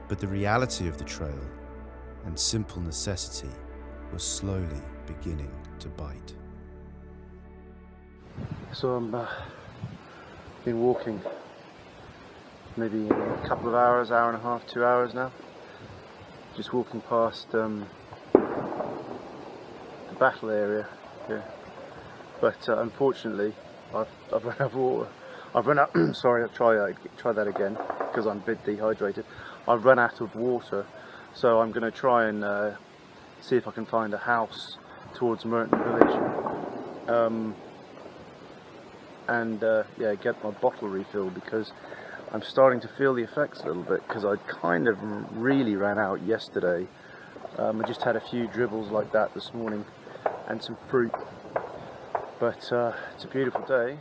But the reality of the trail and simple necessity was slowly beginning to bite. So I'm been walking maybe a couple of hours, hour and a half, 2 hours now. Just walking past the battle area here. But unfortunately, I've run out of water. I've run out. Sorry, I'll try that again because I'm a bit dehydrated. I've run out of water, so I'm going to try and see if I can find a house towards Merton Village, and get my bottle refilled because I'm starting to feel the effects a little bit. Because I kind of really ran out yesterday. I just had a few dribbles like that this morning and some fruit. But it's a beautiful day.